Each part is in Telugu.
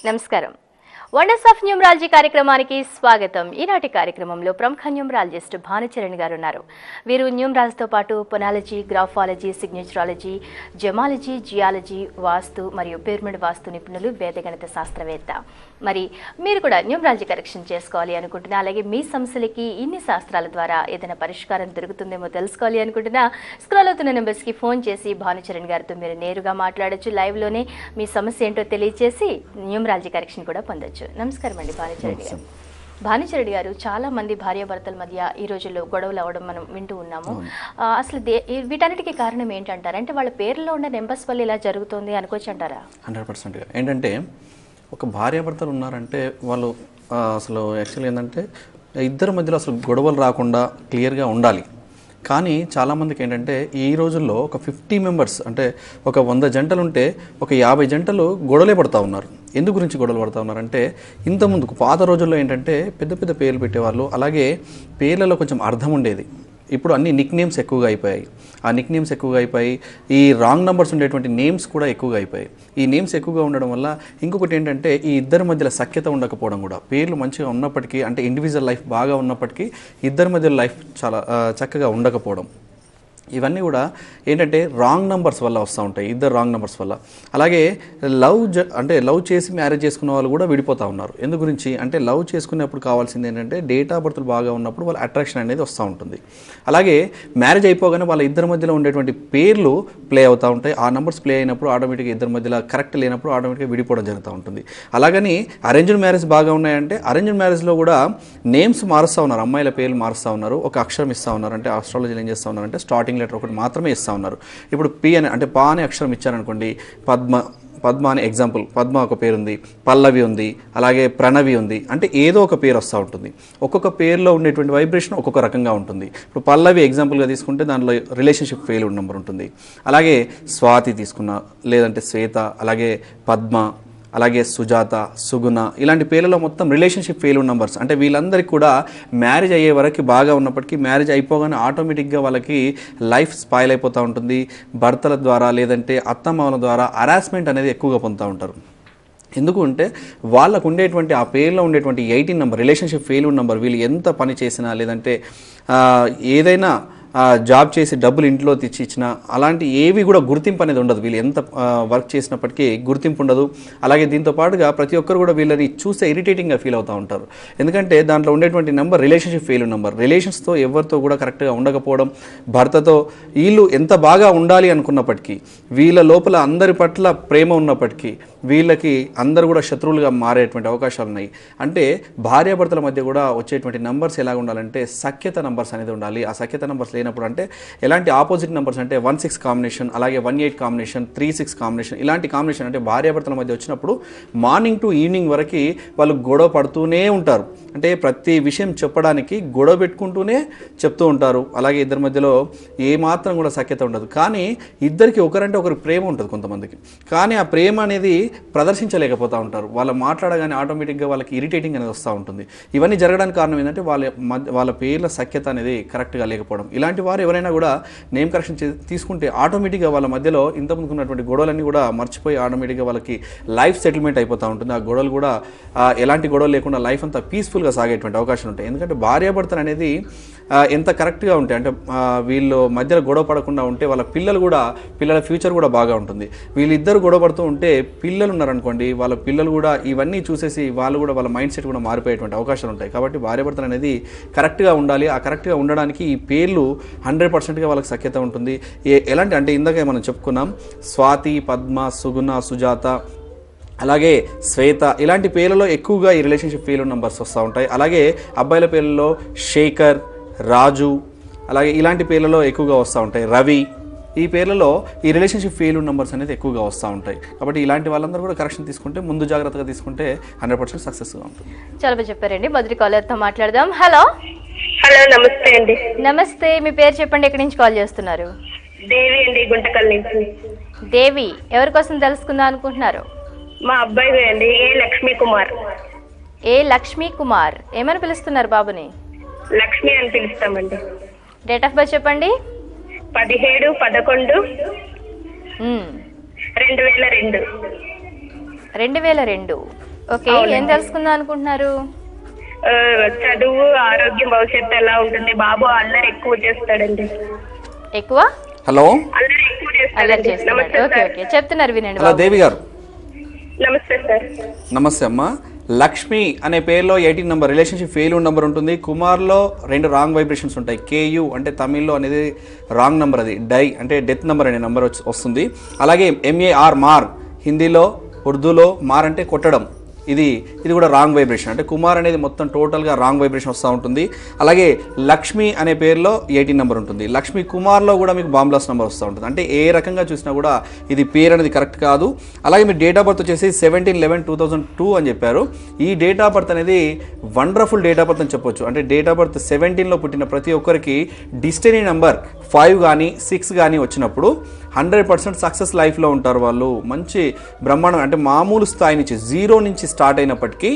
నమస్కారం. వండర్స్ ఆఫ్ న్యూమరాలజీ కార్యక్రమానికి స్వాగతం. ఈనాటి కార్యక్రమంలో ప్రముఖ న్యూమరాలజిస్ట్ భానుచరణ్ గారు ఉన్నారు. వీరు న్యూమరాలజీతో పాటు పొనాలజీ, గ్రాఫాలజీ, సిగ్నేచరాలజీ, జమాలజీ, జియాలజీ, వాస్తు మరియు పిరమిడ్ వాస్తు నిపుణులు, వేదగణిత శాస్త్రవేత్త. మరి మీరు కూడా న్యూమరాలజీ కరెక్షన్ చేసుకోవాలి అనుకుంటున్నా, అలాగే మీ సమస్యలకి ఇన్ని శాస్త్రాల ద్వారా ఏదైనా పరిష్కారం దొరుకుతుందేమో తెలుసుకోవాలి అనుకుంటున్నా, స్క్రోల్ అవుతున్న నెంబర్స్కి ఫోన్ చేసి భానుచరణ్ గారితో మీరు నేరుగా మాట్లాడొచ్చు. లైవ్లోనే మీ సమస్య ఏంటో తెలియజేసి న్యూమరాలజీ కరెక్షన్ కూడా పొందొచ్చు. నమస్కారం అండి భానుచరణ్ గారు. భానుచరణ్ గారు, చాలా మంది భార్యాభర్తల మధ్య ఈ రోజుల్లో గొడవలు అవడం మనం వింటూ ఉన్నాము. అసలు వీటన్నిటికీ కారణం ఏంటంటారు? అంటే వాళ్ళ పేర్లో ఉన్న నెంబర్స్ వల్ల ఇలా జరుగుతుంది అనుకోవచ్చు అంటారా? 100% ఏంటంటే, ఒక భార్యాభర్తలు ఉన్నారంటే వాళ్ళు అసలు యాక్చువల్గా ఏంటంటే ఇద్దరి మధ్యలో అసలు గొడవలు రాకుండా క్లియర్గా ఉండాలి. కానీ చాలామందికి ఏంటంటే ఈ రోజుల్లో ఒక 50 మెంబర్స్ అంటే ఒక 100 జంటలు ఉంటే ఒక 50 జంటలు గొడవలే పడుతూ ఉన్నారు. ఎందు గురించి గొడవలు పడుతూ ఉన్నారంటే, ఇంతకుముందుకు పాత రోజుల్లో ఏంటంటే పెద్ద పెద్ద పేర్లు పెట్టేవాళ్ళు, అలాగే పేర్లలో కొంచెం అర్థం ఉండేది. ఇప్పుడు అన్ని నిక్ నేమ్స్ ఎక్కువగా అయిపోయాయి. ఆ నిక్ నేమ్స్ ఎక్కువగా అయిపోయి ఈ రాంగ్ నెంబర్స్ ఉండేటువంటి నేమ్స్ కూడా ఎక్కువగా అయిపోయాయి. ఈ నేమ్స్ ఎక్కువగా ఉండడం వల్ల ఇంకొకటి ఏంటంటే ఈ ఇద్దరి మధ్యలో సఖ్యత ఉండకపోవడం కూడా. పేర్లు మంచిగా ఉన్నప్పటికీ, అంటే ఇండివిజువల్ లైఫ్ బాగా ఉన్నప్పటికీ ఇద్దరి మధ్యలో లైఫ్ చాలా చక్కగా ఉండకపోవడం, ఇవన్నీ కూడా ఏంటంటే రాంగ్ నెంబర్స్ వల్ల వస్తూ ఉంటాయి. ఇద్దరు రాంగ్ నెంబర్స్ వల్ల. అలాగే లవ్ చేసి మ్యారేజ్ చేసుకున్న వాళ్ళు కూడా విడిపోతూ ఉన్నారు. ఎందు గురించి అంటే లవ్ చేసుకునేప్పుడు కావాల్సింది ఏంటంటే డేట్ ఆఫ్ బర్త్లు బాగా ఉన్నప్పుడు వాళ్ళ అట్రాక్షన్ అనేది వస్తూ ఉంటుంది. అలాగే మ్యారేజ్ అయిపోగానే వాళ్ళ ఇద్దరి మధ్యలో ఉండేటువంటి పేర్లు ప్లే అవుతూ ఉంటాయి. ఆ నెంబర్స్ ప్లే అయినప్పుడు ఆటోమేటిక్గా ఇద్దరి మధ్యలో కరెక్ట్ లేనప్పుడు ఆటోమేటిక్గా విడిపోవడం జరుగుతూ ఉంటుంది. అలాగని అరేంజ్డ్ మ్యారేజ్ బాగా ఉన్నాయంటే అరేంజ్డ్ మ్యారేజ్లో కూడా నేమ్స్ మారుస్తూ ఉన్నారు, అమ్మాయిల పేర్లు మారుస్తూ ఉన్నారు, ఒక అక్షరం ఇస్తూ ఉన్నారు. అంటే ఆస్ట్రాలజీలో ఏం చేస్తూ ఉన్నారంటే స్టార్టింగ్ లెటర్ ఒకటి మాత్రమే ఇస్తూ ఉన్నారు. ఇప్పుడు పి అని అంటే పా అనే అక్షరం ఇచ్చారనుకోండి, పద్మ అనే ఎగ్జాంపుల్, పద్మ ఒక పేరు ఉంది, పల్లవి ఉంది, అలాగే ప్రణవి ఉంది, అంటే ఏదో ఒక పేరు వస్తూ ఉంటుంది. ఒక్కొక్క పేరులో ఉండేటువంటి వైబ్రేషన్ ఒక్కొక్క రకంగా ఉంటుంది. ఇప్పుడు పల్లవి ఎగ్జాంపుల్గా తీసుకుంటే దానిలో రిలేషన్షిప్ ఫెయిల్ నెంబర్ ఉంటుంది. అలాగే స్వాతి తీసుకున్న, లేదంటే శ్వేత, అలాగే పద్మ, అలాగే సుజాత, సుగుణ, ఇలాంటి పేర్లలో మొత్తం రిలేషన్షిప్ ఫెయిల్ నెంబర్స్. అంటే వీళ్ళందరికీ కూడా మ్యారేజ్ అయ్యే వరకు బాగా ఉన్నప్పటికీ మ్యారేజ్ అయిపోగానే ఆటోమేటిక్గా వాళ్ళకి లైఫ్ స్పాయిల్ అయిపోతూ ఉంటుంది. భర్తల ద్వారా లేదంటే అత్తమామల ద్వారా హరాస్మెంట్ అనేది ఎక్కువగా పొందుతూ ఉంటారు. ఎందుకు అంటే వాళ్ళకు ఉండేటువంటి ఆ పేర్లో ఉండేటువంటి 18 నెంబర్ రిలేషన్షిప్ ఫెయిల్ నెంబర్, వీళ్ళు ఎంత పని చేసినా లేదంటే ఏదైనా జాబ్ చేసి డబ్బులు ఇంట్లో తెచ్చి ఇచ్చినా అలాంటి ఏవి కూడా గుర్తింపు అనేది ఉండదు. వీళ్ళు ఎంత వర్క్ చేసినప్పటికీ గుర్తింపు ఉండదు. అలాగే దీంతో పాటుగా ప్రతి ఒక్కరు కూడా వీళ్ళని చూస్తే ఇరిటేటింగ్గా ఫీల్ అవుతూ ఉంటారు. ఎందుకంటే దాంట్లో ఉండేటువంటి నెంబర్ రిలేషన్షిప్ ఫెయిల్ నెంబర్. రిలేషన్స్తో ఎవరితో కూడా కరెక్ట్గా ఉండకపోవడం, భర్తతో వీళ్ళు ఎంత బాగా ఉండాలి అనుకున్నప్పటికీ, వీళ్ళ లోపల అందరి పట్ల ప్రేమ ఉన్నప్పటికీ వీళ్ళకి అందరూ కూడా శత్రువులుగా మారేటువంటి అవకాశాలు ఉన్నాయి. అంటే భార్యాభర్తల మధ్య కూడా వచ్చేటువంటి నెంబర్స్ ఎలా ఉండాలంటే సఖ్యత నెంబర్స్ అనేది ఉండాలి. ఆ సఖ్యత నెంబర్స్ లేనప్పుడు అంటే ఎలాంటి ఆపోజిట్ నెంబర్స్ అంటే 1-6 కాంబినేషన్, అలాగే 1-8 కాంబినేషన్, 3-6 కాంబినేషన్, ఇలాంటి కాంబినేషన్ అంటే భార్యాభర్తల మధ్య వచ్చినప్పుడు మార్నింగ్ టు ఈవినింగ్ వరకు వాళ్ళు గొడవ పడుతూనే ఉంటారు. అంటే ప్రతి విషయం చెప్పడానికి గొడవ పెట్టుకుంటూనే చెప్తూ ఉంటారు. అలాగే ఇద్దరి మధ్యలో ఏమాత్రం కూడా సఖ్యత ఉండదు. కానీ ఇద్దరికి ఒకరంటే ఒకరికి ప్రేమ ఉంటుంది కొంతమందికి. కానీ ఆ ప్రేమ అనేది ప్రదర్శించలేకపోతూ ఉంటారు. వాళ్ళు మాట్లాడగానే ఆటోమేటిక్గా వాళ్ళకి ఇరిటేటింగ్ అనేది వస్తూ ఉంటుంది. ఇవన్నీ జరగడానికి కారణం ఏంటంటే వాళ్ళ పేర్ల సఖ్యత అనేది కరెక్ట్గా లేకపోవడం. ఇలాంటి వారు ఎవరైనా కూడా నేమ్ కరెక్షన్ తీసుకుంటే ఆటోమేటిక్గా వాళ్ళ మధ్యలో ఇంతకుముందు ఉన్నటువంటి గొడవలన్నీ కూడా మర్చిపోయి ఆటోమేటిక్గా వాళ్ళకి లైఫ్ సెటిల్మెంట్ అయిపోతూ ఉంటుంది. ఆ గొడవలు కూడా ఎలాంటి గొడవలు లేకుండా లైఫ్ అంతా పీస్ఫుల్గా సాగేటువంటి అవకాశం ఉంటాయి. ఎందుకంటే భార్యాభర్తలు అనేది ఎంత కరెక్ట్గా ఉంటాయి అంటే వీళ్ళు మధ్యలో గొడవ పడకుండా ఉంటే వాళ్ళ పిల్లల ఫ్యూచర్ కూడా బాగా ఉంటుంది. వీళ్ళిద్దరు గొడవ పడుతూ ఉంటే పిల్లలు ఉన్నారనుకోండి, వాళ్ళ పిల్లలు కూడా ఇవన్నీ చూసేసి వాళ్ళు కూడా వాళ్ళ మైండ్ సెట్ కూడా మారిపోయేటువంటి అవకాశాలు ఉంటాయి. కాబట్టి భార్యాభర్తలు అనేది కరెక్ట్గా ఉండాలి. ఆ కరెక్ట్గా ఉండడానికి ఈ పేర్లు 100%గా వాళ్ళకి సఖ్యత ఉంటుంది. ఎలాంటి అంటే ఇందాక మనం చెప్పుకున్నాం, స్వాతి, పద్మ, సుగుణ, సుజాత, అలాగే శ్వేత, ఇలాంటి పేర్లలో ఎక్కువగా ఈ రిలేషన్షిప్ ఫెయిల్ నెంబర్స్ వస్తూ ఉంటాయి. అలాగే అబ్బాయిల పేర్లలో శేఖర్, రాజు, అలాగే ఇలాంటి పేర్లలో ఎక్కువగా వస్తూ ఉంటాయి. రవి, ఈ పేర్లలో ఈ రిలేషన్షిప్ ఫెయిల్ నెంబర్స్ అనేది ఎక్కువగా వస్తూ ఉంటాయి. కాబట్టి ఇలాంటి వాళ్ళందరూ కూడా కరెక్షన్ తీసుకుంటే, ముందు జాగ్రత్తగా తీసుకుంటే 100% సక్సెస్గా ఉంటుంది. చాలా బాగా చెప్పారండి. మొదటి కాలర్తో మాట్లాడదాం. హలో. నమస్తే అండి. నమస్తే, మీ పేరు చెప్పండి, ఎక్కడి నుంచి కాల్ చేస్తున్నారు? దేవి అండి, గుంటకల్ నుంచి. దేవి, ఎవరి కోసం తెలుసుకుందాం అనుకుంటున్నారు? మా అబ్బాయి అండి, ఏ లక్ష్మీ కుమార్. ఏ లక్ష్మీ కుమార్, ఏమని పిలుస్తున్నారు బాబుని? లక్ష్మి అని పిలుస్తామండి. డేట్ ఆఫ్ బర్త్ చెప్పండి. 17/11/2002. 2002. ఓకే, ఏం తెలుసుకుందాం అనుకుంటున్నారు? చదువు, ఆరోగ్యం, భవిష్యత్తు ఎలా ఉంటుంది? బాబు అల్లరి ఎక్కువ చేస్తాడండి. ఎక్కువ హలో, అల్లరి ఎక్కువ అల్లరి చేస్తాడండి. చేస్తున్నాడు. నమస్తే ఓకే సార్. ఓకే, చెప్తున్నారు వినండి హలో బాబు. దేవి గారు. నమస్తే సార్. నమస్తే అమ్మా. లక్ష్మి అనే పేరులో 18 నెంబర్ రిలేషన్షిప్ ఫెయిల్యూర్ నెంబర్ ఉంటుంది. కుమార్లో 2 రాంగ్ వైబ్రేషన్స్ ఉంటాయి. కేయు అంటే తమిళ్లో అనేది రాంగ్ నెంబర్, అది డై అంటే డెత్ నెంబర్ అనే నెంబర్ వస్తుంది. అలాగే ఎంఏఆర్ మార్ హిందీలో, ఉర్దూలో మార్ అంటే కొట్టడం, ఇది కూడా రాంగ్ వైబ్రేషన్. అంటే కుమార్ అనేది మొత్తం టోటల్గా రాంగ్ వైబ్రేషన్ వస్తూ ఉంటుంది. అలాగే లక్ష్మి అనే పేరులో 18 నెంబర్ ఉంటుంది. లక్ష్మి కుమార్లో కూడా మీకు బాంబ్లాస్ నెంబర్ వస్తూ ఉంటుంది. అంటే ఏ రకంగా చూసినా కూడా ఇది పేరు అనేది కరెక్ట్ కాదు. అలాగే మీ డేట్ ఆఫ్ బర్త్ వచ్చేసి 17/11/2002 అని చెప్పారు. ఈ డేట్ ఆఫ్ బర్త్ అనేది వండర్ఫుల్ డేట్ ఆఫ్ బర్త్ అని చెప్పొచ్చు. అంటే డేట్ ఆఫ్ బర్త్ 17లో పుట్టిన ప్రతి ఒక్కరికి డిస్టినీ నెంబర్ 5 కానీ 6 కానీ వచ్చినప్పుడు 100% సక్సెస్ లైఫ్లో ఉంటారు వాళ్ళు. మంచి బ్రహ్మాండం, అంటే మామూలు స్థాయి నుంచి 0 నుంచి స్టార్ట్ అయినప్పటికీ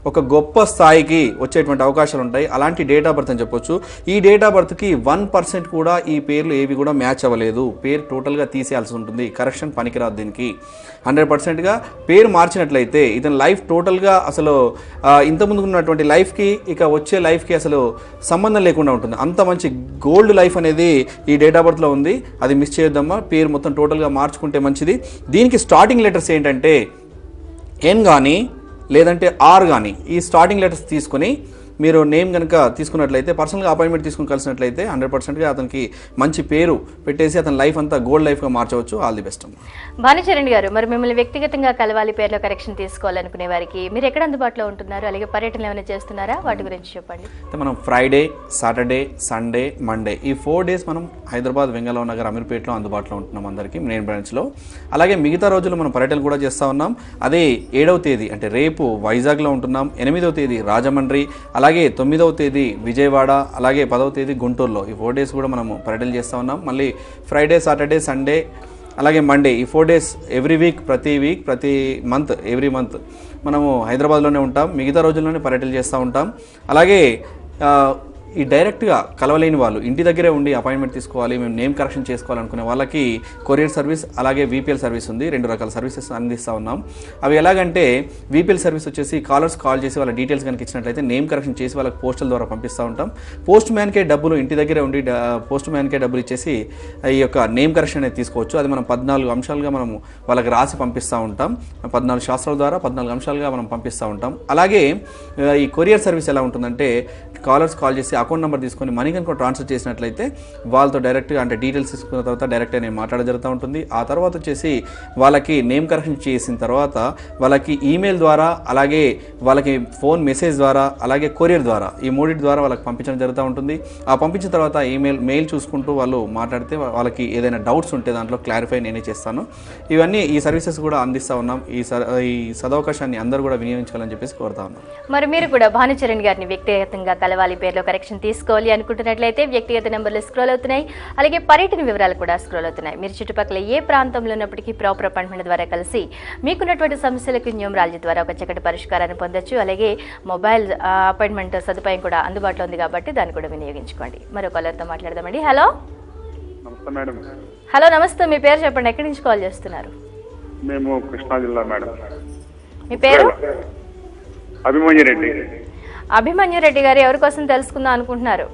ఒక గొప్ప స్థాయికి వచ్చేటువంటి అవకాశాలు ఉంటాయి. అలాంటి డేట్ ఆఫ్ బర్త్ అని చెప్పొచ్చు. ఈ డేట్ ఆఫ్ బర్త్కి 1% కూడా ఈ పేర్లు ఏవి కూడా మ్యాచ్ అవ్వలేదు. పేరు టోటల్గా తీసేయాల్సి ఉంటుంది. కరెక్షన్ పనికిరాదు దీనికి. 100%గా పేరు మార్చినట్లయితే ఇతని లైఫ్ టోటల్గా అసలు ఇంతకుముందు ఉన్నటువంటి లైఫ్కి ఇక వచ్చే లైఫ్కి అసలు సంబంధం లేకుండా ఉంటుంది. అంత మంచి గోల్డ్ లైఫ్ అనేది ఈ డేట్ ఆఫ్ బర్త్లో ఉంది. అది మిస్ చేయొద్దమ్మా. పేరు మొత్తం టోటల్గా మార్చుకుంటే మంచిది. దీనికి స్టార్టింగ్ లెటర్స్ ఏంటంటే ఎన్ కానీ లేదంటే ఆర్ కానీ, ఈ స్టార్టింగ్ లెటర్స్ తీసుకొని మీరు నేమ్ కనుక తీసుకున్నట్లయితే, పర్సనల్గా అపాయింట్మెంట్ తీసుకుని కలిసినట్లయితే 100%గా అతనికి మంచి పేరు పెట్టేసి అతని లైఫ్ అంతా గోల్డ్ లైఫ్గా మార్చవచ్చు. All the best. భానుచరణ్ గారు, మరి మిమ్మల్ని వ్యక్తిగతంగా కలవాలి, పేర్లో కరెక్షన్ తీసుకోవాలనుకునే వారికి మీరు ఎక్కడ అందుబాటులో ఉంటున్నారు? అలాగే పర్యటనలు ఏమైనా చేస్తున్నారా? వాటి గురించి చెప్పండి. మనం ఫ్రైడే, సాటర్డే, సండే, మండే ఈ 4 డేస్ మనం హైదరాబాద్, వెంగళరావు నగర్, అమీర్పేటలో అందుబాటులో ఉంటున్నాం అందరికీ, మెయిన్ బ్రాంచ్లో. అలాగే మిగతా రోజులు మనం పర్యటనలు కూడా చేస్తూ ఉన్నాం. అదే 7వ తేదీ అంటే రేపు వైజాగ్లో ఉంటున్నాం. 8వ తేదీ రాజమండ్రి, అలాగే 9వ తేదీ విజయవాడ, అలాగే 10వ తేదీ గుంటూరులో. ఈ 4 డేస్ కూడా మనము పర్యటనలు చేస్తూ ఉన్నాం. మళ్ళీ ఫ్రైడే, సాటర్డే, సండే, అలాగే మండే ఈ 4 డేస్ ఎవ్రీ వీక్, ప్రతి మంత్, ఎవ్రీ మంత్ మనము హైదరాబాద్లోనే ఉంటాం. మిగతా రోజుల్లోనే పర్యటనలు చేస్తూ ఉంటాం. అలాగే ఈ డైరెక్ట్గా కలవలేని వాళ్ళు ఇంటి దగ్గరే ఉండి అపాయింట్మెంట్ తీసుకోవాలి, మేము నేమ్ కరెక్షన్ చేసుకోవాలనుకునే వాళ్ళకి కొరియర్ సర్వీస్ అలాగే వీపీఎల్ సర్వీస్ ఉంది. 2 రకాల సర్వీసెస్ అందిస్తూ ఉన్నాం. అవి ఎలాగంటే వీపీఎల్ సర్వీస్ వచ్చేసి కాలర్స్ కాల్ చేసి వాళ్ళ డీటెయిల్స్ కనుక ఇచ్చినట్లయితే నేమ్ కరెక్షన్ చేసి వాళ్ళకి పోస్టల్ ద్వారా పంపిస్తూ ఉంటాం. పోస్ట్ మ్యాన్కే డబ్బులు ఇంటి దగ్గరే ఉండి పోస్ట్ మ్యాన్కే డబ్బులు ఇచ్చేసి ఈ యొక్క నేమ్ కరెక్షన్ అనేది తీసుకోవచ్చు. అది మనం 14 అంశాలుగా మనము వాళ్ళకి రాసి పంపిస్తూ ఉంటాం. 14 శాస్త్రాల ద్వారా 14 అంశాలుగా మనం పంపిస్తూ ఉంటాం. అలాగే ఈ కొరియర్ సర్వీస్ ఎలా ఉంటుందంటే కాలర్స్ కాల్ చేసి అకౌంట్ నెంబర్ తీసుకొని మనీ కనుక ట్రాన్స్ఫర్ చేసినట్లయితే వాళ్ళతో డైరెక్ట్గా అంటే డీటెయిల్స్ తీసుకున్న తర్వాత డైరెక్ట్గా నేను మాట్లాడడం జరుగుతూ ఉంటుంది. ఆ తర్వాత వచ్చేసి వాళ్ళకి నేమ్ కరెక్షన్ చేసిన తర్వాత వాళ్ళకి ఈమెయిల్ ద్వారా, అలాగే వాళ్ళకి ఫోన్ మెసేజ్ ద్వారా, అలాగే కొరియర్ ద్వారా, ఈ 3 ద్వారా వాళ్ళకి పంపించడం జరుగుతూ ఉంటుంది. ఆ పంపించిన తర్వాత మెయిల్ చూసుకుంటూ వాళ్ళు మాట్లాడితే వాళ్ళకి ఏదైనా డౌట్స్ ఉంటే దాంట్లో క్లారిఫై నేనే చేస్తాను. ఇవన్నీ ఈ సర్వీసెస్ కూడా అందిస్తూ ఉన్నాం. ఈ సదవకాశాన్ని అందరూ కూడా వినియోగించాలని చెప్పేసి కోరుతా ఉన్నాం. మరి మీరు కూడా భానుచరణ్ గారిని వ్యక్తిగతంగా కలవాలి, పేర్లో కరెక్షన్ తీసుకోవాలి అనుకుంటున్నట్లయితే వ్యక్తిగత నెంబర్లు స్క్రోల్ అవుతున్నాయి. అలాగే పర్యటన వివరాలు కూడా స్క్రోల్ అవుతున్నాయి. మీరు చుట్టుపక్కల ఏ ప్రాంతంలో ఉన్నప్పటికీ ప్రాపర్ అపాయింట్మెంట్ ద్వారా కలిసి మీకున్నటువంటి సమస్యలకు న్యూమరాలజీ ద్వారా ఒక చక్కటి పరిష్కారాన్ని పొందొచ్చు. అలాగే మొబైల్ అపాయింట్మెంట్ సదుపాయం కూడా అందుబాటులో ఉంది కాబట్టి దాన్ని కూడా వినియోగించుకోండి. మరో కాలర్తో మాట్లాడదామండి. హలో. నమస్తే మేడం. హలో, నమస్తే. మీ పేరు చెప్పండి, ఎక్కడి నుంచి కాల్ చేస్తున్నారు? మేము కృష్ణా జిల్లా మేడం. మీ పేరు? అభిమన్యు రెడ్డి. అభిమన్యు రెడ్డి గారు, ఎవరి కోసం తెలుసుకుందాం అనుకుంటున్నారు?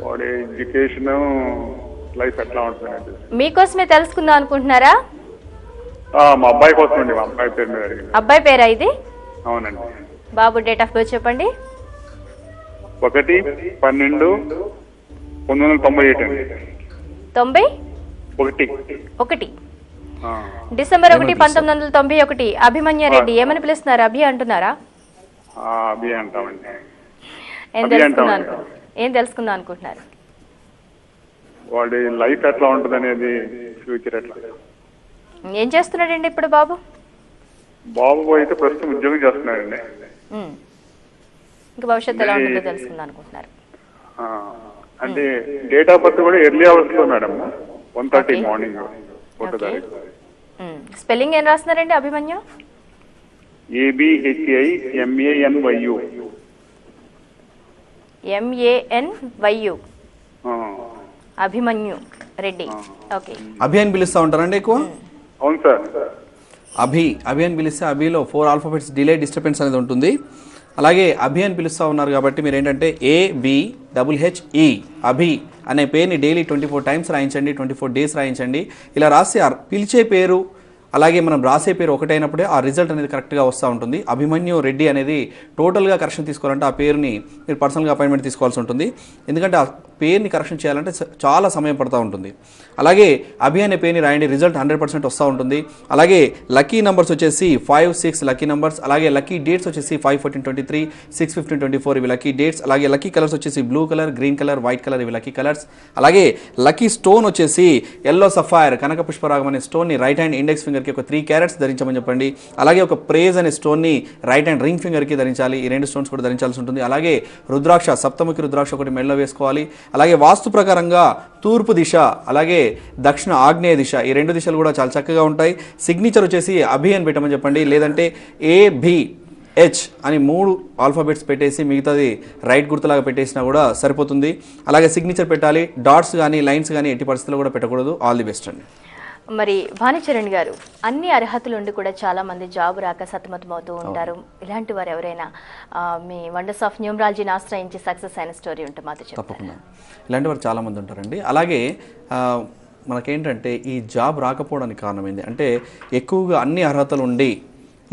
వాడి ఎడ్యుకేషన్ లైఫ్ ఎట్లా ఉంటుందండి? మీకోసమే తెలుసుకుందాం అనుకుంటున్నారా? మా అబ్బాయి కోసం అండి. మా అబ్బాయి పేరు మీద అడిగింది. అబ్బాయి పేరా ఇది? అవునండి. బాబు డేట్ ఆఫ్ బర్త్ చెప్పండి. 1/12/1998 అండి. 91 డిసెంబర్ 1, 1991. అభిమన్యు రెడ్డి. ఏమని పిలుస్తున్నారు? అభి అంటున్నారా? అభి అంటామండి. ఏం తెలుసుకుందాం అనుకుంటున్నారు? వాడి లైఫ్ ఎట్లా ఉంటుంది అనేది, ఫ్యూచర్ ఎట్లా. ఏం చేస్తున్నాడండి ఇప్పుడు బాబు? బాబు అయితే ప్రస్తుతం ఉద్యోగం చేస్తున్నాడండి. ఇంకా భవిష్యత్తు ఎలా ఉంటుందో తెలుసుకుందాం అనుకుంటున్నారు. అంటే డేట్ ఆఫ్ బర్త్ కూడా ఎర్లీ అవర్స్ లో మేడం, 1:30 మార్నింగ్. స్పెల్లింగ్ ఏం రాస్తున్నారండి Abhimanyu? ABHIMANYU. MANYU. Abhimanyu Reddy. Okay. Abhi అని పిలుస్తూ ఉంటారండి ఎక్కువ? అవును సార్. అభి అని పిలిస్తే అభిలో 4 ఆల్ఫాబెట్స్ డిలే డిస్టర్బెన్స్ అనేది ఉంటుంది. అలాగే అభి అని పిలుస్తూ ఉన్నారు కాబట్టి మీరు ఏంటంటే ABHE అభి అనే పేరుని డైలీ 24 టైమ్స్ రాయించండి, 24 డేస్ రాయించండి. ఇలా రాసి పిలిచే పేరు అలాగే మనం రాసే పేరు ఒకటైనప్పుడే ఆ రిజల్ట్ అనేది కరెక్ట్గా వస్తూ ఉంటుంది. అభిమన్యు రెడ్డి అనేది టోటల్గా కరెక్షన్ తీసుకోవాలంటే ఆ పేరుని మీరు పర్సనల్గా అపాయింట్మెంట్ తీసుకోవాల్సి ఉంటుంది. ఎందుకంటే ఆ పేరుని కరెక్షన్ చేయాలంటే చాలా సమయం పడుతూ ఉంటుంది. అలాగే అభి అనే పేరుని రాయండి, రిజల్ట్ 100% వస్తూ ఉంటుంది. అలాగే లక్కీ నెంబర్స్ వచ్చేసి 5, 6 లక్కీ నెంబర్స్. అలాగే లక్కీ డేట్స్ వచ్చేసి 5, 14, 23, 6, 15, 24 ఇవి లక్కీ డేట్స్. అలాగే లక్కీ కలర్స్ వచ్చేసి blue colour, green colour, white colour ఇవి లక్కీ కలర్స్. అలాగే లక్కీ స్టోన్ వచ్చేసి ఎల్లో సఫైర్ కనక పుష్పరాగం అనే స్టోన్ని రైట్ హ్యాండ్ ఇండెక్స్ ఫింగర్కి ఒక 3 క్యారెట్స్ ధరించమని చెప్పండి. అలాగే ఒక ప్రేజ్ అనే స్టోన్ని రైట్ హ్యాండ్ రింగ్ ఫింగర్కి ధరించాలి. ఈ 2 స్టోన్స్ కూడా ధరించాల్సి ఉంటుంది. అలాగే రుద్రాక్ష, సప్తముఖి రుద్రాక్ష ఒకటి మెడలో వేసుకోవాలి. అలాగే వాస్తు ప్రకారంగా తూర్పు దిశ అలాగే దక్షిణ ఆగ్నేయ దిశ ఈ 2 దిశలు కూడా చాలా చక్కగా ఉంటాయి. సిగ్నేచర్ వచ్చేసి అభి అని పెట్టమని చెప్పండి, లేదంటే ABH అని 3 ఆల్ఫాబెట్స్ పెట్టేసి మిగతాది రైట్ గుర్తులాగా పెట్టేసినా కూడా సరిపోతుంది. అలాగే సిగ్నేచర్ పెట్టాలి, డాట్స్ కానీ లైన్స్ కానీ ఎట్టి పరిస్థితుల్లో కూడా పెట్టకూడదు. ఆల్ ది బెస్ట్ అండి. మరి భానుచరణ్ గారు, అన్ని అర్హతలు ఉండి కూడా చాలా మంది జాబ్ రాక సతమతమవుతూ ఉంటారు. ఇలాంటి వారు ఎవరైనా మీ వండర్స్ ఆఫ్ న్యూమరాలజీని ఆశ్రయించి సక్సెస్ అయిన స్టోరీ ఉంటే మాతో చెప్తారా? తప్పకుండా. ఇలాంటి వారు చాలామంది ఉంటారండి. అలాగే మనకేంటంటే ఈ జాబ్ రాకపోవడానికి కారణం ఏంటి అంటే ఎక్కువగా అన్ని అర్హతలు ఉండి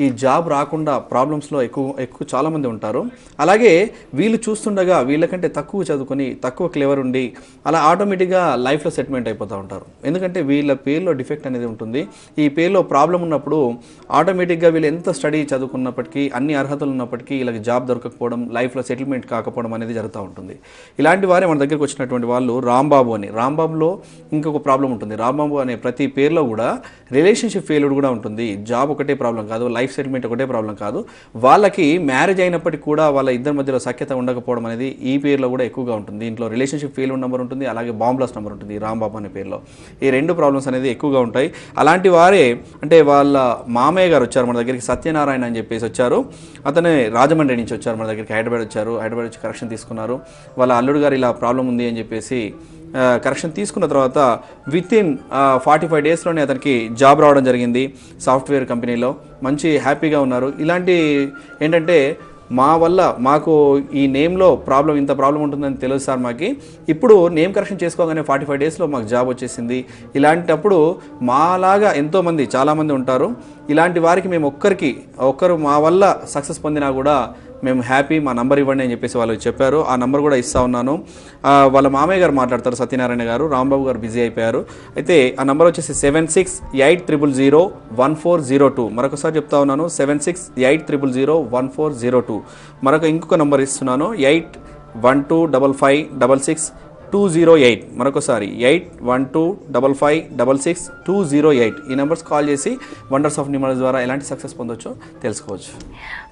ఈ జాబ్ రాకుండా ప్రాబ్లమ్స్లో ఎక్కువ చాలామంది ఉంటారు. అలాగే వీళ్ళు చూస్తుండగా వీళ్ళకంటే తక్కువ చదువుకొని తక్కువ క్లెవర్ ఉండి అలా ఆటోమేటిక్గా లైఫ్లో సెటిల్మెంట్ అయిపోతూ ఉంటారు. ఎందుకంటే వీళ్ళ పేరులో డిఫెక్ట్ అనేది ఉంటుంది. ఈ పేరులో ప్రాబ్లం ఉన్నప్పుడు ఆటోమేటిక్గా వీళ్ళు ఎంత స్టడీ చదువుకున్నప్పటికీ అన్ని అర్హతలు ఉన్నప్పటికీ వీళ్ళకి జాబ్ దొరకకపోవడం, లైఫ్లో సెటిల్మెంట్ కాకపోవడం అనేది జరుగుతూ ఉంటుంది. ఇలాంటి వారే మన దగ్గరికి వచ్చినటువంటి వాళ్ళు రాంబాబు అని. రాంబాబులో ఇంకొక ప్రాబ్లం ఉంటుంది. రాంబాబు అనే ప్రతి పేరులో కూడా రిలేషన్షిప్ ఫెయిల్యూర్ కూడా ఉంటుంది. జాబ్ ఒకటే ప్రాబ్లం కాదు, లైఫ్ సెటిల్మెంట్ ఒకటే ప్రాబ్లం కాదు. వాళ్ళకి మ్యారేజ్ అయినప్పటికీ కూడా వాళ్ళ ఇద్దరి మధ్యలో సఖ్యత ఉండకపోవడం అనేది ఈ పేరులో కూడా ఎక్కువగా ఉంటుంది. దీంట్లో రిలేషన్షిప్ ఫెయిల్యూర్ నెంబర్ ఉంటుంది, అలాగే బాంబ్లాస్ నెంబర్ ఉంటుంది. రాంబాబు అనే పేరులో ఈ 2 ప్రాబ్లమ్స్ అనేది ఎక్కువగా ఉంటాయి. అలాంటి వారే అంటే వాళ్ళ మామయ్య గారు వచ్చారు మన దగ్గరికి, సత్యనారాయణ అని చెప్పేసి వచ్చారు. అతనే రాజమండ్రి నుంచి వచ్చారు మన దగ్గరికి, హైదరాబాద్ వచ్చారు. హైదరాబాద్ వచ్చి కరెక్షన్ తీసుకున్నారు. వాళ్ళ అల్లుడు గారు ఇలా ప్రాబ్లం ఉంది అని చెప్పేసి కరెక్షన్ తీసుకున్న తర్వాత వితిన్ 45 డేస్లోనే అతనికి జాబ్ రావడం జరిగింది సాఫ్ట్వేర్ కంపెనీలో. మంచి హ్యాపీగా ఉన్నారు. ఇలాంటి ఏంటంటే మా వల్ల మాకు ఈ నేమ్లో ఇంత ప్రాబ్లం ఉంటుందని తెలుసు సార్ మాకి. ఇప్పుడు నేమ్ కరెక్షన్ చేసుకోగానే 45 డేస్లో మాకు జాబ్ వచ్చేసింది. ఇలాంటప్పుడు మాలాగా ఎంతోమంది చాలామంది ఉంటారు. ఇలాంటి వారికి మేము ఒక్కరు మా వల్ల సక్సెస్ పొందినా కూడా మేము హ్యాపీ, మా నంబర్ ఇవ్వండి అని చెప్పేసి వాళ్ళు చెప్పారు. ఆ నంబర్ కూడా ఇస్తా ఉన్నాను. వాళ్ళ మామయ్య గారు మాట్లాడతారు, సత్యనారాయణ గారు. రాంబాబు గారు బిజీ అయిపోయారు. అయితే ఆ నంబర్ వచ్చేసి 7680014002. మరొకసారి చెప్తా ఉన్నాను, 7680014002. మరొక ఇంకొక నంబర్ ఇస్తున్నాను, 8125566208. మరొకసారి 8125566208. ఈ నెంబర్స్ కాల్ చేసి వండర్స్ ఆఫ్ న్యూమరాలజీ ద్వారా ఎలాంటి సక్సెస్ పొందొచ్చో తెలుసుకోవచ్చు.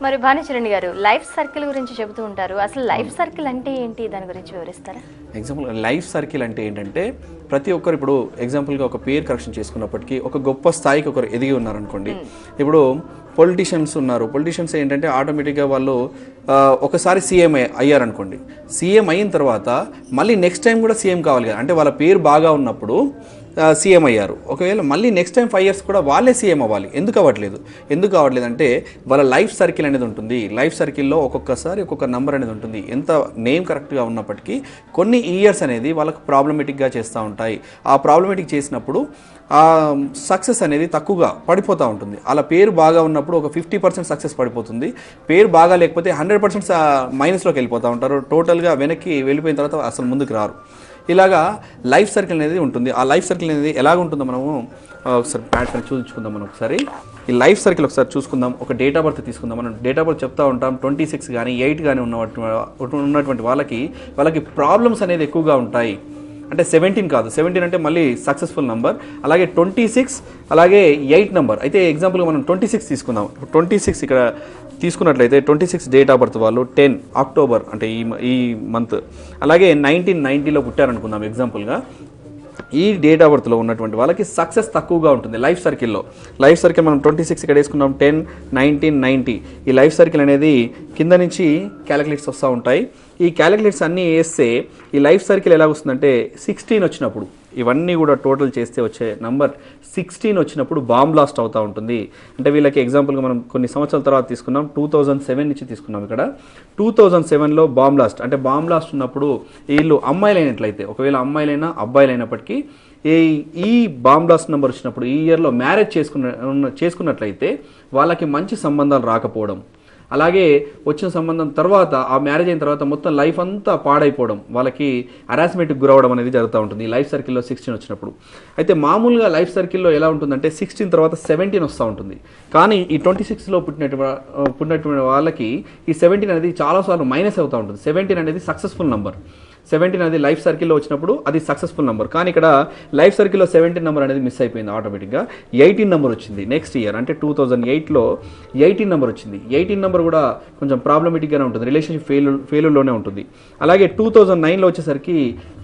మరి భానుచరణ్ గారు, లైఫ్ సర్కిల్ గురించి చెబుతూ ఉంటారు. అసలు లైఫ్ సర్కిల్ అంటే ఏంటి, దాని గురించి వివరిస్తారా? ఎగ్జాంపుల్ లైఫ్ సర్కిల్ అంటే ఏంటంటే ప్రతి ఒక్కరు ఇప్పుడు ఎగ్జాంపుల్గా ఒక పేరు కరెక్షన్ చేసుకున్నప్పటికీ ఒక గొప్ప స్థాయికి ఒకరు ఎదిగి ఉన్నారనుకోండి. ఇప్పుడు పొలిటీషియన్స్ ఉన్నారు. పొలిటీషియన్స్ ఏంటంటే ఆటోమేటిక్గా వాళ్ళు ఒకసారి సీఎం అయ్యారనుకోండి. సీఎం అయిన తర్వాత మళ్ళీ నెక్స్ట్ టైం కూడా సీఎం కావాలి కదా. అంటే వాళ్ళ పేరు బాగా ఉన్నప్పుడు సీఎం అయ్యారు. ఒకవేళ మళ్ళీ నెక్స్ట్ టైం 5 years కూడా వాళ్ళే సీఎం అవ్వాలి. ఎందుకు అవ్వట్లేదు అంటే వాళ్ళ లైఫ్ సర్కిల్ అనేది ఉంటుంది. లైఫ్ సర్కిల్లో ఒక్కొక్కసారి ఒక్కొక్క నెంబర్ అనేది ఉంటుంది. ఎంత నేమ్ కరెక్ట్గా ఉన్నప్పటికీ కొన్ని ఇయర్స్ అనేది వాళ్ళకు ప్రాబ్లమేటిక్గా చేస్తూ ఉంటాయి. ఆ ప్రాబ్లమేటిక్ చేసినప్పుడు ఆ సక్సెస్ అనేది తక్కువగా పడిపోతూ ఉంటుంది. అలా పేరు బాగా ఉన్నప్పుడు ఒక 50% సక్సెస్ పడిపోతుంది. పేరు బాగా లేకపోతే 100% మైనస్లోకి వెళ్ళిపోతూ ఉంటారు. టోటల్గా వెనక్కి వెళ్ళిపోయిన తర్వాత అసలు ముందుకు రారు. ఇలాగా లైఫ్ సర్కిల్ అనేది ఉంటుంది. ఆ లైఫ్ సర్కిల్ అనేది ఎలాగ ఉంటుందో మనము ఒకసారి ప్యాటర్న్ చూపించుకుందాం. మనం ఒకసారి ఈ లైఫ్ సర్కిల్ ఒకసారి చూసుకుందాం. ఒక డేట్ ఆఫ్ బర్త్ తీసుకుందాం. మనం డేట్ ఆఫ్ బర్త్ చెప్తా ఉంటాం. 26 కానీ 8 కానీ ఉన్నటువంటి వాళ్ళకి ప్రాబ్లమ్స్ అనేది ఎక్కువగా ఉంటాయి. అంటే 17 కాదు, 17 అంటే మళ్ళీ సక్సెస్ఫుల్ నెంబర్. అలాగే 26 అలాగే 8 నెంబర్. అయితే ఎగ్జాంపుల్గా మనం 26 తీసుకుందాం. 26 ఇక్కడ తీసుకున్నట్లయితే 26 డేట్ ఆఫ్ బర్త్ వాళ్ళు 10 అక్టోబర్ అంటే ఈ మంత్. అలాగే 1990లో పుట్టారనుకుందాం ఎగ్జాంపుల్గా. ఈ డేట్ ఆఫ్ బర్త్లో ఉన్నటువంటి వాళ్ళకి సక్సెస్ తక్కువగా ఉంటుంది లైఫ్ సర్కిల్లో. లైఫ్ సర్కిల్ మనం 26 ఇక్కడ వేసుకున్నాం, 10, 1990. ఈ లైఫ్ సర్కిల్ అనేది కింద నుంచి క్యాలిక్యులేట్స్ వస్తూ ఉంటాయి. ఈ క్యాలిక్యులేట్స్ అన్నీ వేస్తే ఈ లైఫ్ సర్కిల్ ఎలా వస్తుందంటే 16 వచ్చినప్పుడు ఇవన్నీ కూడా టోటల్ చేస్తే వచ్చే నంబర్ 16 వచ్చినప్పుడు బాంబ్ బ్లాస్ట్ అవుతూ ఉంటుంది. అంటే వీళ్ళకి ఎగ్జాంపుల్గా మనం కొన్ని సంవత్సరాల తర్వాత తీసుకున్నాం, 2007 నుంచి తీసుకున్నాం. ఇక్కడ 2007లో బాంబ్ బ్లాస్ట్, అంటే బాంబ్ బ్లాస్ట్ ఉన్నప్పుడు వీళ్ళు అమ్మాయిలైనట్లయితే, ఒకవేళ అమ్మాయిలైనా అబ్బాయిలైనప్పటికీ ఈ బాంబ్ బ్లాస్ట్ నెంబర్ వచ్చినప్పుడు ఈ ఇయర్లో మ్యారేజ్ చేసుకున్నట్లయితే వాళ్ళకి మంచి సంబంధాలు రాకపోవడం, అలాగే వచ్చిన సంబంధం తర్వాత ఆ మ్యారేజ్ అయిన తర్వాత మొత్తం లైఫ్ అంతా పాడైపోవడం, వాళ్ళకి హరాస్మెంట్కి గురవడం అనేది జరుగుతూ ఉంటుంది ఈ లైఫ్ సర్కిల్లో 16 వచ్చినప్పుడు. అయితే మామూలుగా లైఫ్ సర్కిల్లో ఎలా ఉంటుందంటే 16 తర్వాత 17 వస్తూ ఉంటుంది. కానీ ఈ 26లో పుట్టినటువంటి వాళ్ళకి ఈ 17 అనేది చాలాసార్లు మైనస్ అవుతూ ఉంటుంది. 17 అనేది సక్సెస్ఫుల్ నంబర్. 17 అనేది లైఫ్ సర్కిల్లో వచ్చినప్పుడు అది సక్సెస్ఫుల్ నెంబర్. కానీ ఇక్కడ లైఫ్ సర్కిల్లో 17 నెంబర్ అనేది మిస్ అయిపోయింది ఆటోమేటిక్గా. 18 నెంబర్ వచ్చింది నెక్స్ట్ ఇయర్, అంటే 2008లో 18 నెంబర్ వచ్చింది. 18 నెంబర్ కూడా కొంచెం ప్రాబ్లమేటిక్గానే ఉంటుంది, రిలేషన్షిప్ ఫెయిల్యూర్లోనే ఉంటుంది. అలాగే 2009లో వచ్చేసరికి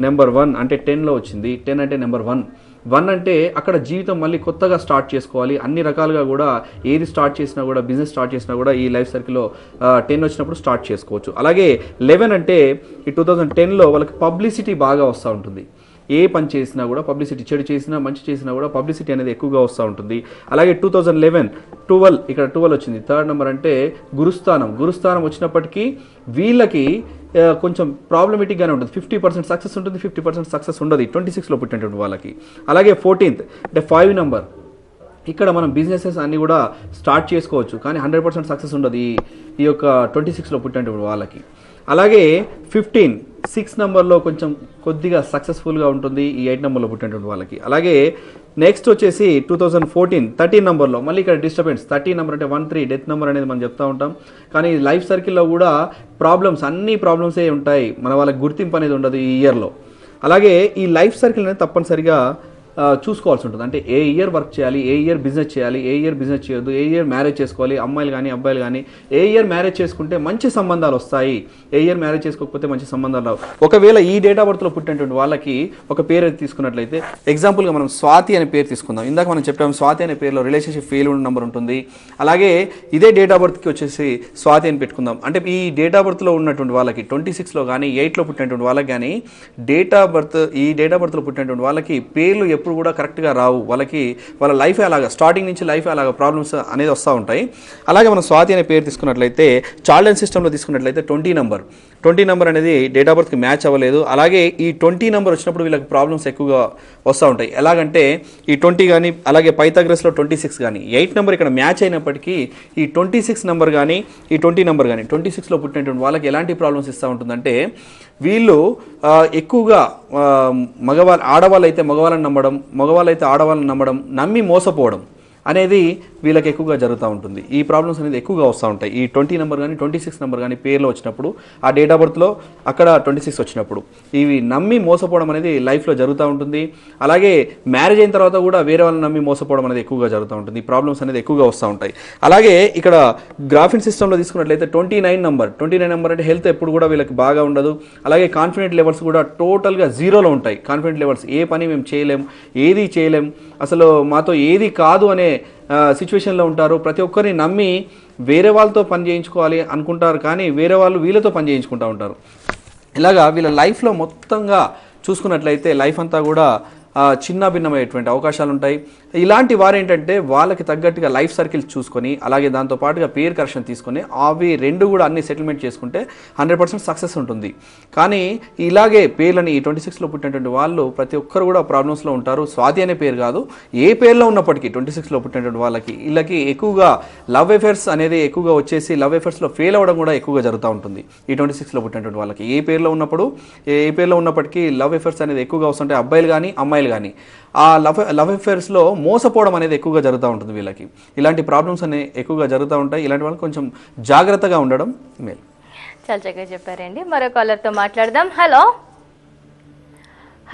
నెంబర్ 1 అంటే 10లో వచ్చింది. 10 అంటే నెంబర్ 1 అంటే అక్కడ జీవితం మళ్ళీ కొత్తగా స్టార్ట్ చేసుకోవాలి. అన్ని రకాలుగా కూడా ఏది స్టార్ట్ చేసినా కూడా, బిజినెస్ స్టార్ట్ చేసినా కూడా ఈ లైఫ్ సర్కిల్లో 10 వచ్చినప్పుడు స్టార్ట్ చేసుకోవచ్చు. అలాగే 11 అంటే ఈ 2010లో వాళ్ళకి పబ్లిసిటీ బాగా వస్తూ ఉంటుంది. ఏ పని చేసినా కూడా పబ్లిసిటీ, చెడు చేసినా మంచి చేసినా కూడా పబ్లిసిటీ అనేది ఎక్కువగా వస్తూ ఉంటుంది. అలాగే 2011 12 ఇక్కడ 12 వచ్చింది. థర్డ్ నెంబర్ అంటే గురుస్థానం వచ్చినప్పటికీ వీళ్ళకి కొంచెం ప్రాబ్లమేటిక్గానే ఉంటుంది. 50% సక్సెస్ ఉంటుంది, 50% సక్సెస్ ఉండదు 26లో పుట్టినటువంటి వాళ్ళకి. అలాగే 14th అంటే 5 నెంబర్, ఇక్కడ మనం బిజినెసెస్ అన్నీ కూడా స్టార్ట్ చేసుకోవచ్చు, కానీ 100% సక్సెస్ ఉండదు ఈ యొక్క 26లో పుట్టినటువంటి వాళ్ళకి. అలాగే 15 6 నెంబర్లో కొంచెం కొద్దిగా సక్సెస్ఫుల్గా ఉంటుంది ఈ 8 నెంబర్లో పుట్టినటువంటి వాళ్ళకి. అలాగే నెక్స్ట్ వచ్చేసి 2014 13 నెంబర్లో మళ్ళీ ఇక్కడ డిస్టర్బెన్స్. 13 నెంబర్ అంటే 13 డెత్ నెంబర్ అనేది మనం చెప్తూ ఉంటాం. కానీ లైఫ్ సర్కిల్లో కూడా అన్ని ప్రాబ్లమ్సే ఉంటాయి, మన వాళ్ళకి గుర్తింపు అనేది ఉండదు ఈ ఇయర్లో. అలాగే ఈ లైఫ్ సర్కిల్ అనేది తప్పనిసరిగా చూసుకోవాల్సి ఉంటుంది. అంటే ఏ ఇయర్ వర్క్ చేయాలి, ఏ ఇయర్ బిజినెస్ చేయాలి, ఏ ఇయర్ బిజినెస్ చేయొద్దు, ఏ ఇయర్ మ్యారేజ్ చేసుకోవాలి, అమ్మాయిలు కానీ అబ్బాయిలు కానీ ఏ ఇయర్ మ్యారేజ్ చేసుకుంటే మంచి సంబంధాలు వస్తాయి, ఏ ఇయర్ మ్యారేజ్ చేసుకోకపోతే మంచి సంబంధాలు రావు. ఒకవేళ ఈ డేట్ ఆఫ్ బర్త్లో పుట్టినటువంటి వాళ్ళకి ఒక పేరు తీసుకున్నట్లయితే, ఎగ్జాంపుల్గా మనం స్వాతి అనే పేరు తీసుకుందాం. ఇందాక మనం చెప్పాము స్వాతి అనే పేరులో రిలేషన్షిప్ ఫెయిల్ ఉన్న నెంబర్ ఉంటుంది. అలాగే ఇదే డేట్ ఆఫ్ బర్త్కి వచ్చేసి స్వాతి అని పెట్టుకుందాం. అంటే ఈ డేట్ ఆఫ్ బర్త్లో ఉన్నటువంటి వాళ్ళకి 26లో కానీ 8లో పుట్టినటువంటి వాళ్ళకి కానీ ఈ డేట్ ఆఫ్ బర్త్లో పుట్టినటువంటి వాళ్ళకి పేర్లు ఎప్పుడు కూడా కరెక్ట్గా రావు. వాళ్ళ లైఫ్ అలాగా స్టార్టింగ్ నుంచి లైఫ్ అలాగా ప్రాబ్లమ్స్ అనేది వస్తూ ఉంటాయి. అలాగే మనం స్వాతి అనే పేరు తీసుకున్నట్లయితే చార్ల్డ్ అండ్ సిస్టంలో తీసుకున్నట్లయితే 20 నెంబర్ అనేది డేట్ ఆఫ్ బర్త్కి మ్యాచ్ అవ్వలేదు. అలాగే ఈ 20 నెంబర్ వచ్చినప్పుడు వీళ్ళకి ప్రాబ్లమ్స్ ఎక్కువగా వస్తూ ఉంటాయి. ఎలాగంటే ఈ 20 కానీ, అలాగే పైథాగరస్లో 26 కానీ, 8 నెంబర్ ఇక్కడ మ్యాచ్ అయినప్పటికీ ఈ 26 నెంబర్ కానీ ఈ 20 నెంబర్ కానీ 26లో పుట్టినటువంటి వాళ్ళకి ఎలాంటి ప్రాబ్లమ్స్ ఇస్తూ ఉంటుందంటే, వీళ్ళు ఎక్కువగా ఆడవాళ్ళు అయితే మగవాళ్ళని నమ్మడం, మగవాళ్ళు అయితే ఆడవాళ్ళని నమ్మడం, నమ్మి మోసపోవడం అనేది వీళ్ళకి ఎక్కువగా జరుగుతూ ఉంటుంది. ఈ ప్రాబ్లమ్స్ అనేది ఎక్కువగా వస్తూ ఉంటాయి ఈ 20 నెంబర్ కానీ 26 నెంబర్ కానీ పేర్లో వచ్చినప్పుడు, ఆ డేట్ ఆఫ్ బర్త్లో అక్కడ 26 వచ్చినప్పుడు ఇవి నమ్మి మోసపోవడం అనేది లైఫ్లో జరుగుతూ ఉంటుంది. అలాగే మ్యారేజ్ అయిన తర్వాత కూడా వేరే వాళ్ళని నమ్మి మోసపోవడం అనేది ఎక్కువగా జరుగుతూ ఉంటుంది. ఈ ప్రాబ్లమ్స్ అనేది ఎక్కువగా వస్తూ ఉంటాయి. అలాగే ఇక్కడ గ్రాఫిన్ సిస్టంలో తీసుకున్నట్లయితే 29 నెంబర్ అంటే హెల్త్ ఎప్పుడు కూడా వీళ్ళకి బాగా ఉండదు. అలాగే కాన్ఫిడెంట్ లెవెల్స్ కూడా టోటల్గా జీరోలో ఉంటాయి. కాన్ఫిడెంట్ లెవెల్స్, ఏ పని మేము చేయలేం, ఏది చేయలేం, అసలు మాతో ఏది కాదు అనే సిచ్యువేషన్లో ఉంటారు. ప్రతి ఒక్కరిని నమ్మి వేరే వాళ్ళతో పని చేయించుకోవాలి అనుకుంటారు, కానీ వేరే వాళ్ళు వీళ్ళతో పని చేయించుకుంటూ ఉంటారు. ఇలాగా వీళ్ళ లైఫ్లో మొత్తంగా చూసుకున్నట్లయితే లైఫ్ అంతా కూడా చిన్న భిన్నమైనటువంటి అవకాశాలు ఉంటాయి. ఇలాంటి వారు ఏంటంటే వాళ్ళకి తగ్గట్టుగా లైఫ్ సర్కిల్స్ చూసుకొని, అలాగే దాంతో పాటుగా పేర్ కరెక్షన్ తీసుకొని అవి రెండు కూడా అన్ని సెటిల్మెంట్ చేసుకుంటే 100% సక్సెస్ ఉంటుంది. కానీ ఇలాగే పేర్లని ఈ 26లో పుట్టినటువంటి వాళ్ళు ప్రతి ఒక్కరు కూడా ప్రాబ్లమ్స్లో ఉంటారు. స్వాతి అనే పేరు కాదు, ఏ పేర్లో ఉన్నప్పటికీ 26లో పుట్టినటువంటి వీళ్ళకి ఎక్కువగా లవ్ అఫేర్స్ అనేది ఎక్కువగా వచ్చేసి లవ్ అఫేర్స్లో ఫెయిల్ అవ్వడం కూడా ఎక్కువగా జరుగుతూ ఉంటుంది. ఈ 26లో పుట్టినటువంటి వాళ్ళకి ఏ పేర్లో ఉన్నప్పటికీ లవ్ అఫేర్స్ అనేది ఎక్కువగా వస్తుంటాయి. అబ్బాయిలు కానీ అమ్మాయిలు కానీ ఆ లవ్ అఫేర్స్లో మోసపోవడం అనేది ఎక్కువగా జరుగుతూ ఉంటుంది. వీళ్ళకి ఇలాంటి ప్రాబ్లమ్స్ అనేవి ఎక్కువగా జరుగుతూ ఉంటాయి. ఇలాంటి వాళ్ళకి కొంచెం జాగ్రత్తగా ఉండడం మేలు. చాలా చక్కగా చెప్పారండి. మరో కాలర్తో మాట్లాడదాం.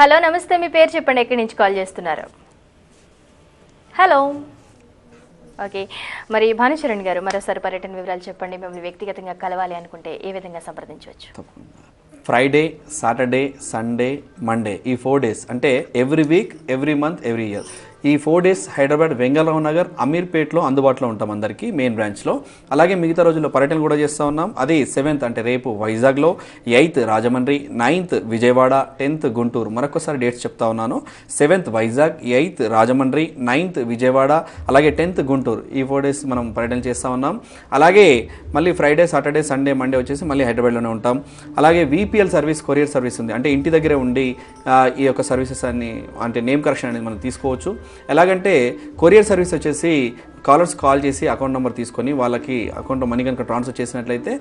హలో నమస్తే, మీ పేరు చెప్పండి, ఎక్కడి నుంచి కాల్ చేస్తున్నారు? Hello, okay. మరి భానుచరణ్ గారు మరోసారి పర్యటన వివరాలు చెప్పండి. మిమ్మల్ని వ్యక్తిగతంగా కలవాలి అనుకుంటే ఏ విధంగా సంప్రదించవచ్చు? ఫ్రైడే, సాటర్డే, సండే, మండే, ఈ 4 days అంటే every week, every month, every year ఈ 4 days హైదరాబాద్ వెంగళరావు నగర్ అమీర్పేట్లో అందుబాటులో ఉంటాం అందరికీ మెయిన్ బ్రాంచ్లో. అలాగే మిగతా రోజుల్లో పర్యటనలు కూడా చేస్తూ ఉన్నాం. అది 7th అంటే రేపు వైజాగ్లో, 8th Rajahmundry, 9th Vijayawada, 10th Guntur. మరొకసారి డేట్స్ చెప్తా ఉన్నాను. 7th Vizag, 8th Rajahmundry, 9th Vijayawada, అలాగే 10th గుంటూరు. ఈ 4 days మనం పర్యటన చేస్తూ ఉన్నాం. అలాగే మళ్ళీ ఫ్రైడే, సాటర్డే, సండే, మండే వచ్చేసి మళ్ళీ హైదరాబాద్లోనే ఉంటాం. అలాగే వీపీఎల్ సర్వీస్, కొరియర్ సర్వీస్ ఉంది. అంటే ఇంటి దగ్గరే ఉండి ఈ యొక్క సర్వీసెస్ అన్ని అంటే నేమ్ కరెక్షన్ అనేది మనం తీసుకోవచ్చు. ఎలాగంటే కొరియర్ సర్వీస్ వచ్చేసి కాలర్స్ కాల్ చేసి అకౌంట్ నెంబర్ తీసుకొని వాళ్ళకి అకౌంట్లో మనీ కనుక ట్రాన్స్ఫర్ చేసినట్లయితే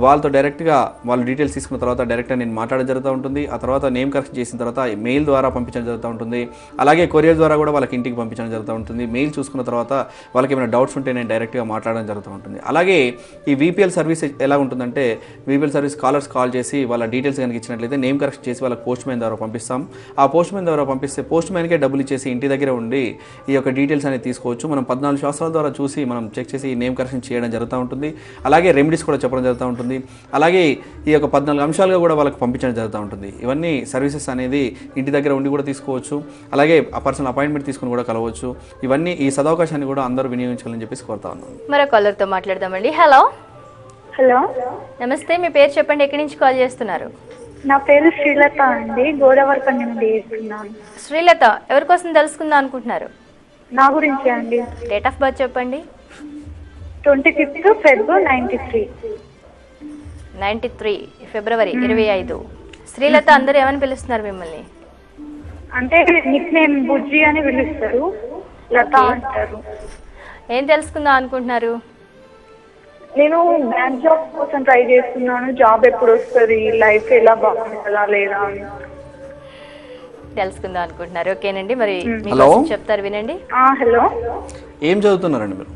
వాళ్ళతో డైరెక్ట్గా వాళ్ళు డీటెయిల్స్ తీసుకున్న తర్వాత డైరెక్ట్గా నేను మాట్లాడడం జరుగుతూ ఉంటుంది. ఆ తర్వాత నేమ్ కరెక్షన్ చేసిన తర్వాత మెయిల్ ద్వారా పంపించడం జరుగుతూ ఉంటుంది. అలాగే కొరియర్ ద్వారా కూడా వాళ్ళకి ఇంటికి పంపించడం జరుగుతూ ఉంటుంది. మెయిల్ చూసుకున్న తర్వాత వాళ్ళకి ఏమైనా డౌట్స్ ఉంటే నేను డైరెక్ట్గా మాట్లాడడం జరుగుతూ ఉంటుంది. అలాగే ఈ వీపీఎల్ సర్వీస్ ఎలా ఉంటుందంటే వీపీఎల్ సర్వీస్ కాలర్స్ కాల్ చేసి వాళ్ళ డీటెయిల్స్ కనుక ఇచ్చినట్లయితే నేమ్ కరెక్షన్ చేసి వాళ్ళకి పోస్ట్ మ్యాన్ ద్వారా పంపిస్తాం. ఆ పోస్ట్ మ్యాన్ ద్వారా పంపిస్తే పోస్ట్ మ్యాన్కే డబ్బులు ఇచ్చేసి ఇంటి దగ్గర ఉండి ఈ యొక్క డీటెయిల్స్ అనేది తీసుకోవచ్చు. మనం 14 శాస్త్రాల ద్వారా చూసి మనం చెక్ చేసి ఈ నేమ్ కరెక్షన్ చేయడం జరుగుతూ ఉంటుంది. అలాగే రెమెడీస్ కూడా చెప్పడం జరుగుతూ ఉంటుంది. అలాగే ఈ యొక్క 14 అంశాలుగా కూడా వాళ్ళకి పంపించడం జరుగుతూ ఉంటుంది. ఇవన్నీ సర్వీసెస్ అనేది ఇంటి దగ్గర ఉండి కూడా తీసుకోవచ్చు. అలాగే ఆ పర్సనల్ అపాయింట్మెంట్ తీసుకుని కూడా కలవచ్చు. ఇవన్నీ ఈ సదవకాశాన్ని కూడా అందరూ వినియోగించాలని చెప్పేసి కోరుతా ఉన్నాను. మరో కాలర్తో మాట్లాడదామండి. హలో హలో, నమస్తే, మీ పేరు చెప్పండి, ఎక్కడి నుంచి కాల్ చేస్తున్నారు? నా పేరు శ్రీలత అండి, గోదావరిపల్లి నుండి చేస్తున్నాను. శ్రీలత, ఎవరి కోసం తెలుసుకుందాం అనుకుంటున్నారు? నా గురించి అండి. డేట్ ఆఫ్ బర్త్ చెప్పండి. 25th February 93. 93 ఫిబ్రవరి 25. శ్రీలత, అందరూ ఏమని పిలుస్తున్నారు మిమ్మల్ని? అంటే నిక్ నేమ్ బుజ్జి అని పిలుస్తారు, లత అంటారు. ఏం తెలుసుకుందాం అనుకుంటున్నారు? నేను బ్యాంక్ జాబ్ కోసం ట్రై చేస్తున్నాను. జాబ్ ఎప్పుడు వస్తుంది, లైఫ్ ఎలా బాగుంటుందా లేదా అని తెలుసుకుందాం అనుకుంటున్నారు. ఓకేనండి, మరి హలో చెప్తారు, వినండి. హలో, ఏం చదువుతున్నారండి మీరు?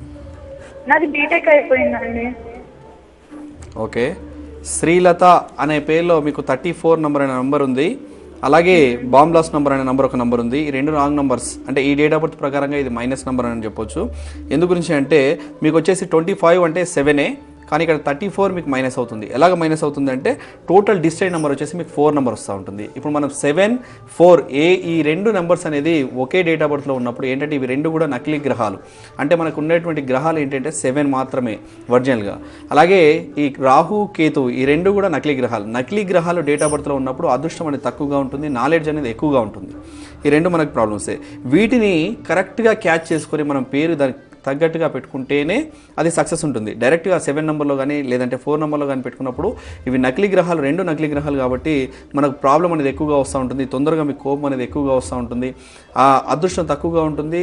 నాది బీటెక్ అయిపోయిందండి. ఓకే, శ్రీలత అనే పేరులో మీకు 34 నెంబర్ అనే నెంబర్ ఉంది. అలాగే బాంబ్ బ్లాస్ట్ నెంబర్ అనే నెంబర్ ఒక నెంబర్ ఉంది. ఈ 2 రాంగ్ నెంబర్స్. అంటే ఈ డేట్ ఆఫ్ బర్త్ ప్రకారంగా ఇది మైనస్ నెంబర్ అని చెప్పొచ్చు. ఎందు గురించి అంటే మీకు వచ్చేసి 25 అంటే 7ఏ, కానీ ఇక్కడ 34 మీకు మైనస్ అవుతుంది. ఎలాగ మైనస్ అవుతుంది అంటే టోటల్ డిస్టైడ్ నెంబర్ వచ్చేసి మీకు 4 నెంబర్ వస్తూ ఉంటుంది. ఇప్పుడు మనం 7, 4 ఈ 2 నెంబర్స్ అనేది ఒకే డేట్ ఆఫ్ బర్త్లో ఉన్నప్పుడు ఏంటంటే ఇవి 2 కూడా నకిలీ గ్రహాలు. అంటే మనకు ఉన్నటువంటి గ్రహాలు ఏంటంటే 7 మాత్రమే ఒరిజినల్గా. అలాగే ఈ రాహు, కేతు ఈ 2 కూడా నకిలీ గ్రహాలు. నకిలీ గ్రహాలు డేట్ ఆఫ్ బర్త్లో ఉన్నప్పుడు అదృష్టం అనేది తక్కువగా ఉంటుంది, నాలెడ్జ్ అనేది ఎక్కువగా ఉంటుంది. ఈ 2 మనకు ప్రాబ్లమ్సే. వీటిని కరెక్ట్గా క్యాచ్ చేసుకొని మనం పేరు దానికి తగ్గట్టుగా పెట్టుకుంటేనే అది సక్సెస్ ఉంటుంది. డైరెక్ట్గా 7 నెంబర్లో కానీ లేదంటే 4 నెంబర్లో కానీ పెట్టుకున్నప్పుడు ఇవి నకిలీ గ్రహాలు, 2 నకిలీ గ్రహాలు కాబట్టి మనకు ప్రాబ్లం అనేది ఎక్కువగా వస్తూ ఉంటుంది. తొందరగా మీకు కోపం అనేది ఎక్కువగా వస్తూ ఉంటుంది. ఆ అదృష్టం తక్కువగా ఉంటుంది.